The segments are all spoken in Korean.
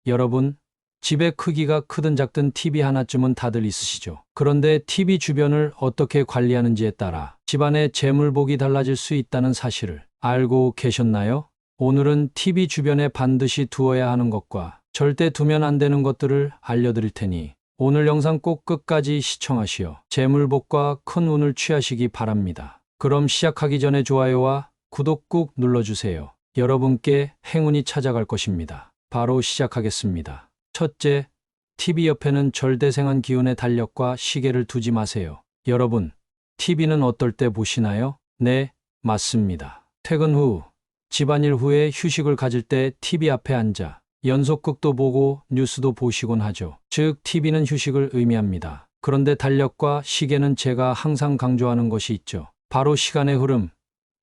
여러분, 집에 크기가 크든 작든 TV 하나쯤은 다들 있으시죠? 그런데 TV 주변을 어떻게 관리하는지에 따라 집안의 재물복이 달라질 수 있다는 사실을 알고 계셨나요? 오늘은 TV 주변에 반드시 두어야 하는 것과 절대 두면 안 되는 것들을 알려드릴 테니 오늘 영상 꼭 끝까지 시청하시어 재물복과 큰 운을 취하시기 바랍니다. 그럼 시작하기 전에 좋아요와 구독 꾹 눌러주세요. 여러분께 행운이 찾아갈 것입니다. 바로 시작하겠습니다. 첫째, TV 옆에는 절대생한 기운의 달력과 시계를 두지 마세요. 여러분, TV는 어떨 때 보시나요? 네, 맞습니다. 퇴근 후, 집안일 후에 휴식을 가질 때 TV 앞에 앉아 연속극도 보고 뉴스도 보시곤 하죠. 즉, TV는 휴식을 의미합니다. 그런데 달력과 시계는 제가 항상 강조하는 것이 있죠. 바로 시간의 흐름,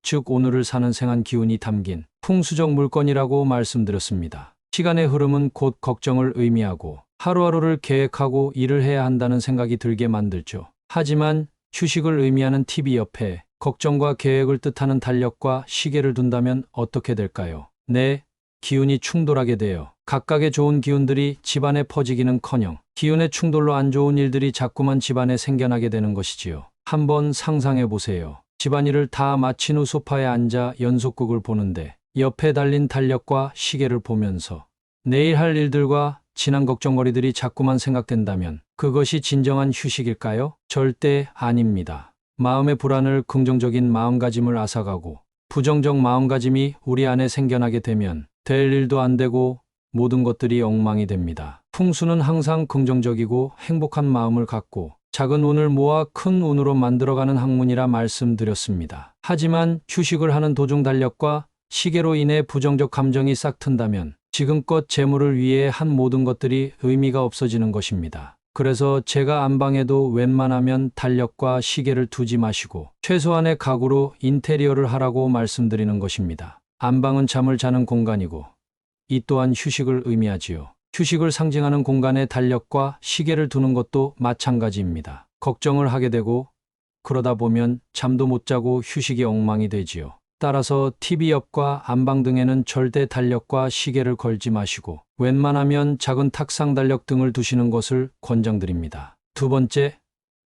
즉 오늘을 사는 생한 기운이 담긴 풍수적 물건이라고 말씀드렸습니다. 시간의 흐름은 곧 걱정을 의미하고 하루하루를 계획하고 일을 해야 한다는 생각이 들게 만들죠. 하지만 휴식을 의미하는 TV 옆에 걱정과 계획을 뜻하는 달력과 시계를 둔다면 어떻게 될까요? 네, 기운이 충돌하게 돼요. 각각의 좋은 기운들이 집안에 퍼지기는커녕 기운의 충돌로 안 좋은 일들이 자꾸만 집안에 생겨나게 되는 것이지요. 한번 상상해 보세요. 집안일을 다 마친 후 소파에 앉아 연속극을 보는데 옆에 달린 달력과 시계를 보면서 내일 할 일들과 지난 걱정거리들이 자꾸만 생각된다면 그것이 진정한 휴식일까요? 절대 아닙니다. 마음의 불안을 긍정적인 마음가짐을 앗아가고 부정적 마음가짐이 우리 안에 생겨나게 되면 될 일도 안 되고 모든 것들이 엉망이 됩니다. 풍수는 항상 긍정적이고 행복한 마음을 갖고 작은 운을 모아 큰 운으로 만들어가는 학문이라 말씀드렸습니다. 하지만 휴식을 하는 도중 달력과 시계로 인해 부정적 감정이 싹 튼다면 지금껏 재물을 위해 한 모든 것들이 의미가 없어지는 것입니다. 그래서 제가 안방에도 웬만하면 달력과 시계를 두지 마시고 최소한의 가구로 인테리어를 하라고 말씀드리는 것입니다. 안방은 잠을 자는 공간이고 이 또한 휴식을 의미하지요. 휴식을 상징하는 공간에 달력과 시계를 두는 것도 마찬가지입니다. 걱정을 하게 되고 그러다 보면 잠도 못 자고 휴식이 엉망이 되지요. 따라서 TV 옆과 안방 등에는 절대 달력과 시계를 걸지 마시고 웬만하면 작은 탁상 달력 등을 두시는 것을 권장드립니다. 두 번째,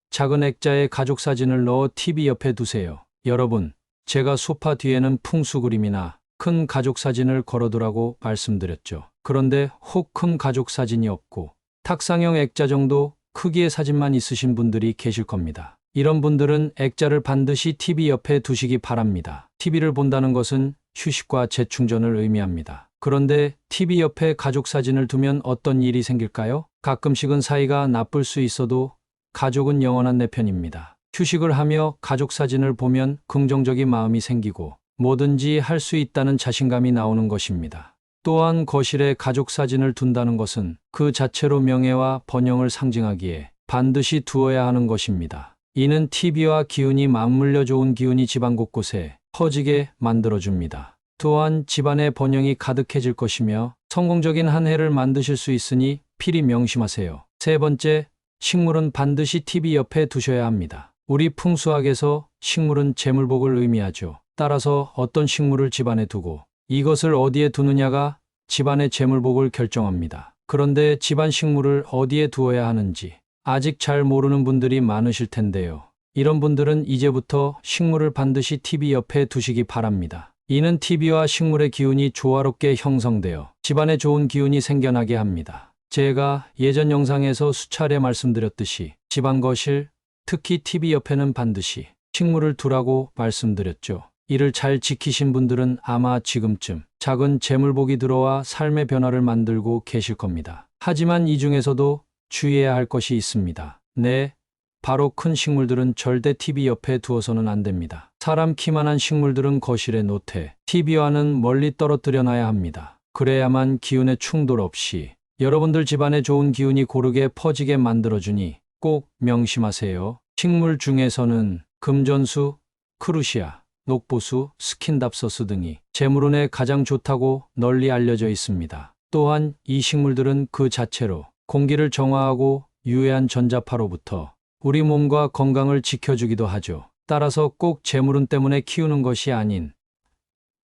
작은 액자에 가족 사진을 넣어 TV 옆에 두세요. 여러분, 제가 소파 뒤에는 풍수 그림이나 큰 가족 사진을 걸어두라고 말씀드렸죠. 그런데 혹 큰 가족 사진이 없고 탁상형 액자 정도 크기의 사진만 있으신 분들이 계실 겁니다. 이런 분들은 액자를 반드시 TV 옆에 두시기 바랍니다. TV를 본다는 것은 휴식과 재충전을 의미합니다. 그런데 TV 옆에 가족 사진을 두면 어떤 일이 생길까요? 가끔씩은 사이가 나쁠 수 있어도 가족은 영원한 내 편입니다. 휴식을 하며 가족 사진을 보면 긍정적인 마음이 생기고 뭐든지 할 수 있다는 자신감이 나오는 것입니다. 또한 거실에 가족 사진을 둔다는 것은 그 자체로 명예와 번영을 상징하기에 반드시 두어야 하는 것입니다. 이는 TV와 기운이 맞물려 좋은 기운이 집안 곳곳에 퍼지게 만들어줍니다. 또한 집안의 번영이 가득해질 것이며 성공적인 한 해를 만드실 수 있으니 필히 명심하세요. 세 번째, 식물은 반드시 TV 옆에 두셔야 합니다. 우리 풍수학에서 식물은 재물복을 의미하죠. 따라서 어떤 식물을 집안에 두고 이것을 어디에 두느냐가 집안의 재물복을 결정합니다. 그런데 집안 식물을 어디에 두어야 하는지 아직 잘 모르는 분들이 많으실 텐데요. 이런 분들은 이제부터 식물을 반드시 TV 옆에 두시기 바랍니다. 이는 TV와 식물의 기운이 조화롭게 형성되어 집안에 좋은 기운이 생겨나게 합니다. 제가 예전 영상에서 수차례 말씀드렸듯이 집안 거실, 특히 TV 옆에는 반드시 식물을 두라고 말씀드렸죠. 이를 잘 지키신 분들은 아마 지금쯤 작은 재물복이 들어와 삶의 변화를 만들고 계실 겁니다. 하지만 이 중에서도 주의해야 할 것이 있습니다. 네, 바로 큰 식물들은 절대 TV 옆에 두어서는 안 됩니다. 사람 키만한 식물들은 거실에 놓되 TV와는 멀리 떨어뜨려 놔야 합니다. 그래야만 기운의 충돌 없이 여러분들 집안에 좋은 기운이 고르게 퍼지게 만들어주니 꼭 명심하세요. 식물 중에서는 금전수, 크루시아, 녹보수, 스킨답서스 등이 재물운에 가장 좋다고 널리 알려져 있습니다. 또한 이 식물들은 그 자체로 공기를 정화하고 유해한 전자파로부터 우리 몸과 건강을 지켜주기도 하죠. 따라서 꼭 재물운 때문에 키우는 것이 아닌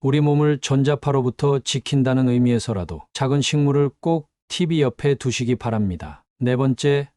우리 몸을 전자파로부터 지킨다는 의미에서라도 작은 식물을 꼭 TV 옆에 두시기 바랍니다. 네 번째,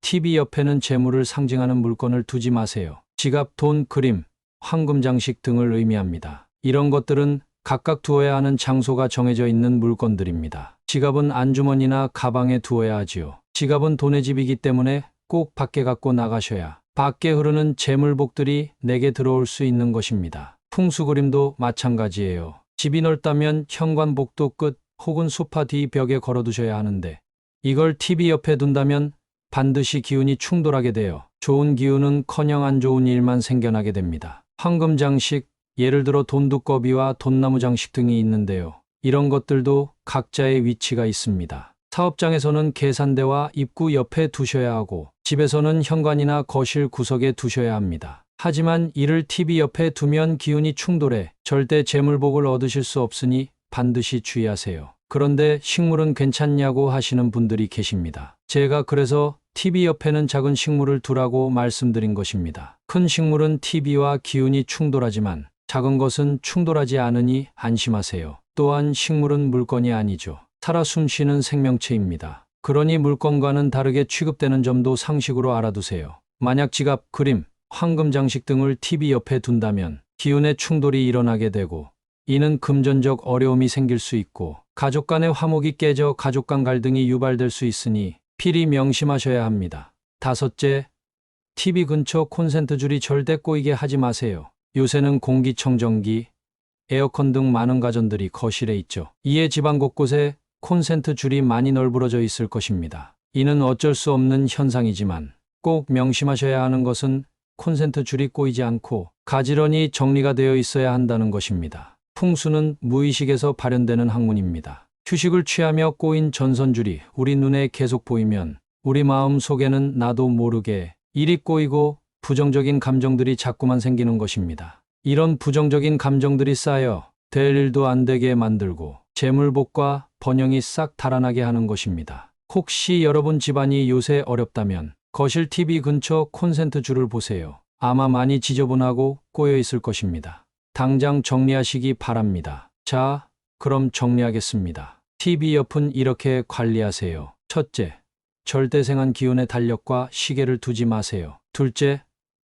TV 옆에는 재물을 상징하는 물건을 두지 마세요. 지갑, 돈, 그림, 황금 장식 등을 의미합니다. 이런 것들은 각각 두어야 하는 장소가 정해져 있는 물건들입니다. 지갑은 안주머니나 가방에 두어야 하지요. 지갑은 돈의 집이기 때문에 꼭 밖에 갖고 나가셔야 밖에 흐르는 재물복들이 내게 들어올 수 있는 것입니다. 풍수 그림도 마찬가지예요. 집이 넓다면 현관복도 끝 혹은 소파 뒤 벽에 걸어두셔야 하는데 이걸 TV 옆에 둔다면 반드시 기운이 충돌하게 되어 좋은 기운은커녕 안 좋은 일만 생겨나게 됩니다. 황금 장식, 예를 들어 돈두꺼비와 돈나무 장식 등이 있는데요. 이런 것들도 각자의 위치가 있습니다. 사업장에서는 계산대와 입구 옆에 두셔야 하고 집에서는 현관이나 거실 구석에 두셔야 합니다. 하지만 이를 TV 옆에 두면 기운이 충돌해 절대 재물복을 얻으실 수 없으니 반드시 주의하세요. 그런데 식물은 괜찮냐고 하시는 분들이 계십니다. 제가 그래서 TV 옆에는 작은 식물을 두라고 말씀드린 것입니다. 큰 식물은 TV와 기운이 충돌하지만 작은 것은 충돌하지 않으니 안심하세요. 또한 식물은 물건이 아니죠. 살아 숨쉬는 생명체입니다. 그러니 물건과는 다르게 취급되는 점도 상식으로 알아두세요. 만약 지갑, 그림, 황금 장식 등을 TV 옆에 둔다면 기운의 충돌이 일어나게 되고 이는 금전적 어려움이 생길 수 있고 가족 간의 화목이 깨져 가족 간 갈등이 유발될 수 있으니 필히 명심하셔야 합니다. 다섯째, TV 근처 콘센트 줄이 절대 꼬이게 하지 마세요. 요새는 공기청정기, 에어컨 등 많은 가전들이 거실에 있죠. 이에 집안 곳곳에 콘센트 줄이 많이 널브러져 있을 것입니다. 이는 어쩔 수 없는 현상이지만 꼭 명심하셔야 하는 것은 콘센트 줄이 꼬이지 않고 가지런히 정리가 되어 있어야 한다는 것입니다. 풍수는 무의식에서 발현되는 학문입니다. 휴식을 취하며 꼬인 전선줄이 우리 눈에 계속 보이면 우리 마음 속에는 나도 모르게 일이 꼬이고 부정적인 감정들이 자꾸만 생기는 것입니다. 이런 부정적인 감정들이 쌓여 될 일도 안 되게 만들고 재물복과 번영이 싹 달아나게 하는 것입니다. 혹시 여러분 집안이 요새 어렵다면 거실 TV 근처 콘센트 줄을 보세요. 아마 많이 지저분하고 꼬여 있을 것입니다. 당장 정리하시기 바랍니다. 자, 그럼 정리하겠습니다. TV 옆은 이렇게 관리하세요. 첫째, 절대생한 기운의 달력과 시계를 두지 마세요. 둘째,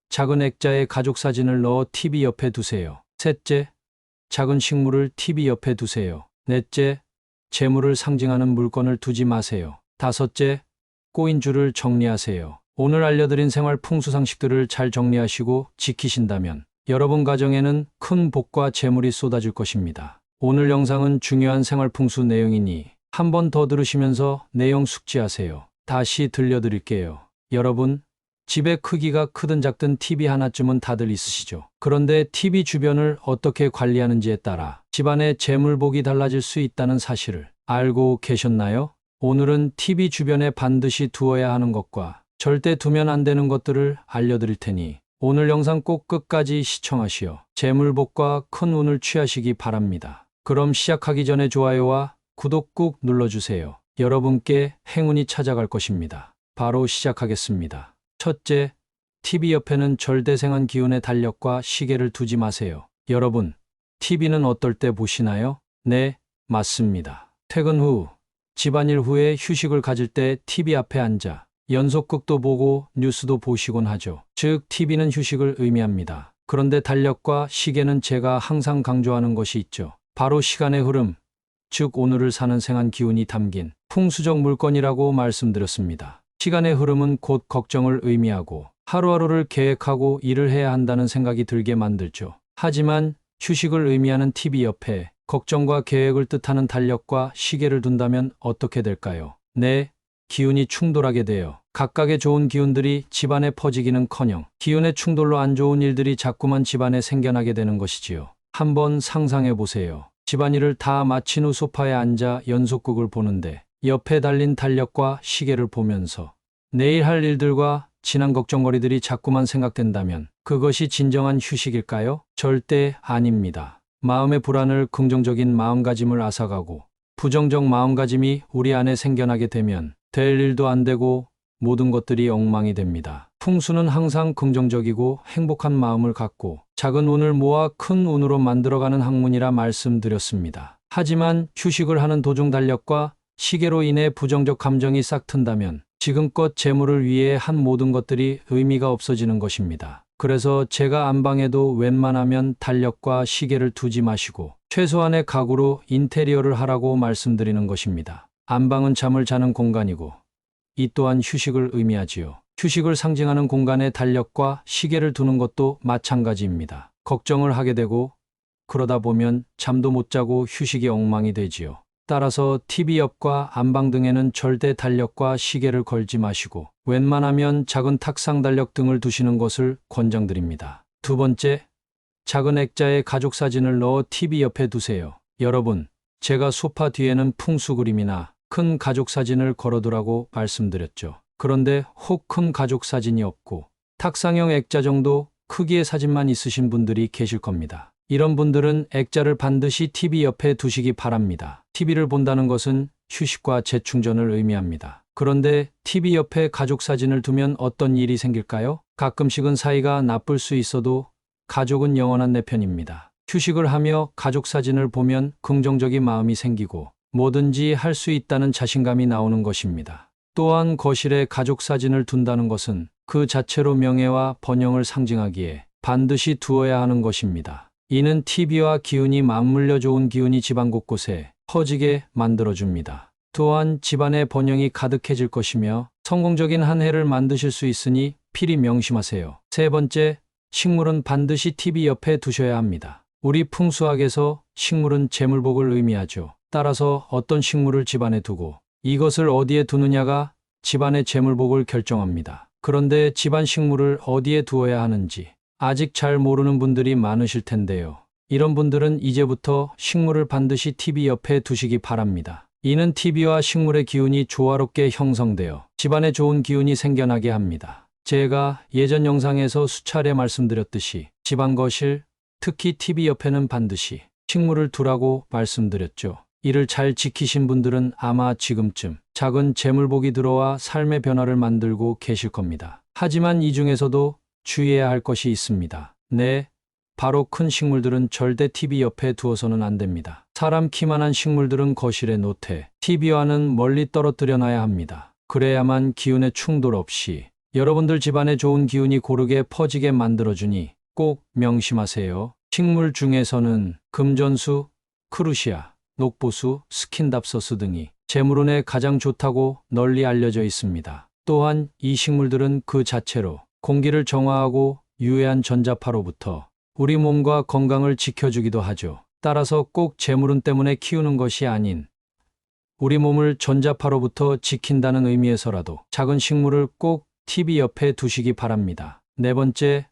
작은 액자에 가족 사진을 넣어 TV 옆에 두세요. 셋째, 작은 식물을 TV 옆에 두세요. 넷째, 재물을 상징하는 물건을 두지 마세요. 다섯째, 꼬인 줄을 정리하세요. 오늘 알려드린 생활 풍수 상식들을 잘 정리하시고 지키신다면 여러분 가정에는 큰 복과 재물이 쏟아질 것입니다. 오늘 영상은 중요한 생활 풍수 내용이니 한 번 더 들으시면서 내용 숙지하세요. 다시 들려드릴게요. 여러분, 집의 크기가 크든 작든 TV 하나쯤은 다들 있으시죠? 그런데 TV 주변을 어떻게 관리하는지에 따라 집안의 재물복이 달라질 수 있다는 사실을 알고 계셨나요? 오늘은 TV 주변에 반드시 두어야 하는 것과 절대 두면 안 되는 것들을 알려드릴 테니 오늘 영상 꼭 끝까지 시청하시어 재물복과 큰 운을 취하시기 바랍니다. 그럼 시작하기 전에 좋아요와 구독 꾹 눌러주세요. 여러분께 행운이 찾아갈 것입니다. 바로 시작하겠습니다. 첫째, TV 옆에는 절대생한 기운의 달력과 시계를 두지 마세요. 여러분, TV는 어떨 때 보시나요? 네, 맞습니다. 퇴근 후, 집안일 후에 휴식을 가질 때 TV 앞에 앉아 연속극도 보고 뉴스도 보시곤 하죠. 즉, TV는 휴식을 의미합니다. 그런데 달력과 시계는 제가 항상 강조하는 것이 있죠. 바로 시간의 흐름, 즉 오늘을 사는 생한 기운이 담긴 풍수적 물건이라고 말씀드렸습니다. 시간의 흐름은 곧 걱정을 의미하고 하루하루를 계획하고 일을 해야 한다는 생각이 들게 만들죠. 하지만 휴식을 의미하는 TV 옆에 걱정과 계획을 뜻하는 달력과 시계를 둔다면 어떻게 될까요? 네, 기운이 충돌하게 되어 각각의 좋은 기운들이 집안에 퍼지기는커녕 기운의 충돌로 안 좋은 일들이 자꾸만 집안에 생겨나게 되는 것이지요. 한번 상상해 보세요. 집안일을 다 마친 후 소파에 앉아 연속극을 보는데 옆에 달린 달력과 시계를 보면서 내일 할 일들과 지난 걱정거리들이 자꾸만 생각된다면 그것이 진정한 휴식일까요? 절대 아닙니다. 마음의 불안을 긍정적인 마음가짐을 앗아가고 부정적 마음가짐이 우리 안에 생겨나게 되면 될 일도 안 되고 모든 것들이 엉망이 됩니다. 풍수는 항상 긍정적이고 행복한 마음을 갖고 작은 운을 모아 큰 운으로 만들어가는 학문이라 말씀드렸습니다. 하지만 휴식을 하는 도중 달력과 시계로 인해 부정적 감정이 싹 튼다면 지금껏 재물을 위해 한 모든 것들이 의미가 없어지는 것입니다. 그래서 제가 안방에도 웬만하면 달력과 시계를 두지 마시고 최소한의 가구로 인테리어를 하라고 말씀드리는 것입니다. 안방은 잠을 자는 공간이고 이 또한 휴식을 의미하지요. 휴식을 상징하는 공간에 달력과 시계를 두는 것도 마찬가지입니다. 걱정을 하게 되고 그러다 보면 잠도 못 자고 휴식이 엉망이 되지요. 따라서 TV 옆과 안방 등에는 절대 달력과 시계를 걸지 마시고 웬만하면 작은 탁상 달력 등을 두시는 것을 권장드립니다. 두 번째, 작은 액자에 가족 사진을 넣어 TV 옆에 두세요. 여러분, 제가 소파 뒤에는 풍수 그림이나 큰 가족 사진을 걸어두라고 말씀드렸죠. 그런데 혹 큰 가족 사진이 없고 탁상형 액자 정도 크기의 사진만 있으신 분들이 계실 겁니다. 이런 분들은 액자를 반드시 TV 옆에 두시기 바랍니다. TV를 본다는 것은 휴식과 재충전을 의미합니다. 그런데 TV 옆에 가족 사진을 두면 어떤 일이 생길까요? 가끔씩은 사이가 나쁠 수 있어도 가족은 영원한 내 편입니다. 휴식을 하며 가족 사진을 보면 긍정적인 마음이 생기고 뭐든지 할 수 있다는 자신감이 나오는 것입니다. 또한 거실에 가족 사진을 둔다는 것은 그 자체로 명예와 번영을 상징하기에 반드시 두어야 하는 것입니다. 이는 TV와 기운이 맞물려 좋은 기운이 집안 곳곳에 퍼지게 만들어줍니다. 또한 집안의 번영이 가득해질 것이며 성공적인 한 해를 만드실 수 있으니 필히 명심하세요. 세 번째, 식물은 반드시 TV 옆에 두셔야 합니다. 우리 풍수학에서 식물은 재물복을 의미하죠. 따라서 어떤 식물을 집안에 두고 이것을 어디에 두느냐가 집안의 재물복을 결정합니다. 그런데 집안 식물을 어디에 두어야 하는지 아직 잘 모르는 분들이 많으실 텐데요. 이런 분들은 이제부터 식물을 반드시 TV 옆에 두시기 바랍니다. 이는 TV와 식물의 기운이 조화롭게 형성되어 집안에 좋은 기운이 생겨나게 합니다. 제가 예전 영상에서 수차례 말씀드렸듯이 집안 거실, 특히 TV 옆에는 반드시 식물을 두라고 말씀드렸죠. 이를 잘 지키신 분들은 아마 지금쯤 작은 재물복이 들어와 삶의 변화를 만들고 계실 겁니다. 하지만 이 중에서도 주의해야 할 것이 있습니다. 네, 바로 큰 식물들은 절대 TV 옆에 두어서는 안 됩니다. 사람 키만한 식물들은 거실에 놓되 TV와는 멀리 떨어뜨려 놔야 합니다. 그래야만 기운의 충돌 없이 여러분들 집안에 좋은 기운이 고르게 퍼지게 만들어주니 꼭 명심하세요. 식물 중에서는 금전수, 크루시아, 녹보수, 스킨답서스 등이 재물운에 가장 좋다고 널리 알려져 있습니다. 또한 이 식물들은 그 자체로 공기를 정화하고 유해한 전자파로부터 우리 몸과 건강을 지켜주기도 하죠. 따라서 꼭 재물운 때문에 키우는 것이 아닌 우리 몸을 전자파로부터 지킨다는 의미에서라도 작은 식물을 꼭 TV 옆에 두시기 바랍니다. 네 번째,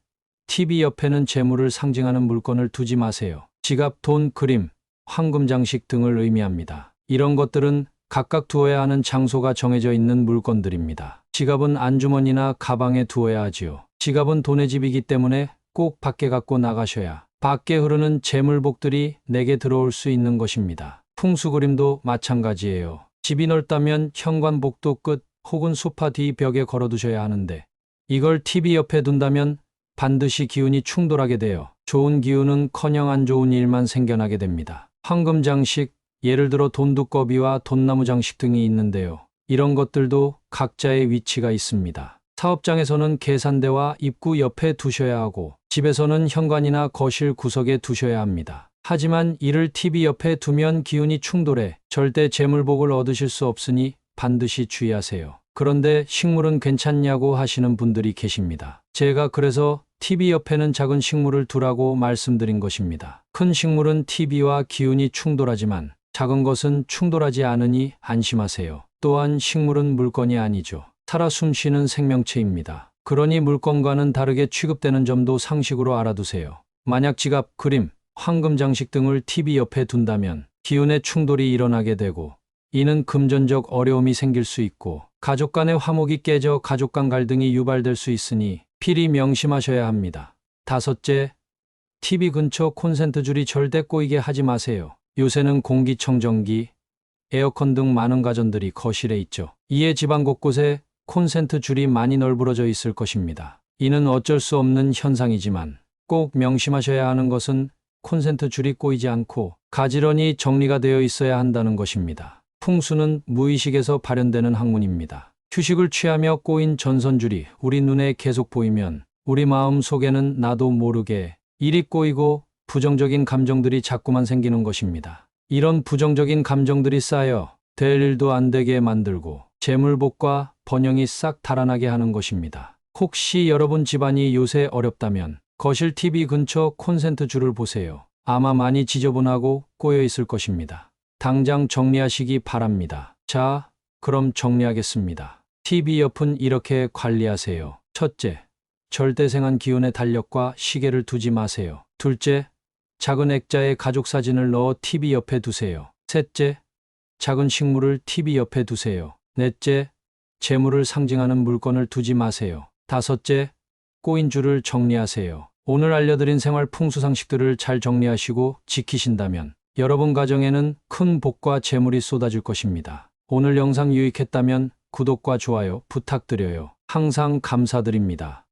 TV 옆에는 재물을 상징하는 물건을 두지 마세요. 지갑, 돈, 그림, 황금 장식 등을 의미합니다. 이런 것들은 각각 두어야 하는 장소가 정해져 있는 물건들입니다. 지갑은 안주머니나 가방에 두어야 하지요. 지갑은 돈의 집이기 때문에 꼭 밖에 갖고 나가셔야 밖에 흐르는 재물복들이 내게 들어올 수 있는 것입니다. 풍수 그림도 마찬가지예요. 집이 넓다면 현관복도 끝 혹은 소파 뒤 벽에 걸어두셔야 하는데 이걸 TV 옆에 둔다면 반드시 기운이 충돌하게 되어 좋은 기운은커녕 안 좋은 일만 생겨나게 됩니다. 황금 장식, 예를 들어 돈두꺼비와 돈나무 장식 등이 있는데요. 이런 것들도 각자의 위치가 있습니다. 사업장에서는 계산대와 입구 옆에 두셔야 하고 집에서는 현관이나 거실 구석에 두셔야 합니다. 하지만 이를 TV 옆에 두면 기운이 충돌해 절대 재물복을 얻으실 수 없으니 반드시 주의하세요. 그런데 식물은 괜찮냐고 하시는 분들이 계십니다. 제가 그래서 TV 옆에는 작은 식물을 두라고 말씀드린 것입니다. 큰 식물은 TV와 기운이 충돌하지만 작은 것은 충돌하지 않으니 안심하세요. 또한 식물은 물건이 아니죠. 살아 숨쉬는 생명체입니다. 그러니 물건과는 다르게 취급되는 점도 상식으로 알아두세요. 만약 지갑, 그림, 황금 장식 등을 TV 옆에 둔다면 기운의 충돌이 일어나게 되고 이는 금전적 어려움이 생길 수 있고 가족 간의 화목이 깨져 가족 간 갈등이 유발될 수 있으니 필히 명심하셔야 합니다. 다섯째, TV 근처 콘센트 줄이 절대 꼬이게 하지 마세요. 요새는 공기청정기, 에어컨 등 많은 가전들이 거실에 있죠. 이에 집안 곳곳에 콘센트 줄이 많이 널브러져 있을 것입니다. 이는 어쩔 수 없는 현상이지만 꼭 명심하셔야 하는 것은 콘센트 줄이 꼬이지 않고 가지런히 정리가 되어 있어야 한다는 것입니다. 풍수는 무의식에서 발현되는 학문입니다. 휴식을 취하며 꼬인 전선줄이 우리 눈에 계속 보이면 우리 마음 속에는 나도 모르게 일이 꼬이고 부정적인 감정들이 자꾸만 생기는 것입니다. 이런 부정적인 감정들이 쌓여 될 일도 안 되게 만들고 재물복과 번영이 싹 달아나게 하는 것입니다. 혹시 여러분 집안이 요새 어렵다면 거실 TV 근처 콘센트 줄을 보세요. 아마 많이 지저분하고 꼬여 있을 것입니다. 당장 정리하시기 바랍니다. 자, 그럼 정리하겠습니다. TV 옆은 이렇게 관리하세요. 첫째, 절대생한 기운의 달력과 시계를 두지 마세요. 둘째, 작은 액자에 가족 사진을 넣어 TV 옆에 두세요. 셋째, 작은 식물을 TV 옆에 두세요. 넷째, 재물을 상징하는 물건을 두지 마세요. 다섯째, 꼬인 줄을 정리하세요. 오늘 알려드린 생활 풍수 상식들을 잘 정리하시고 지키신다면 여러분 가정에는 큰 복과 재물이 쏟아질 것입니다. 오늘 영상 유익했다면 구독과 좋아요 부탁드려요. 항상 감사드립니다.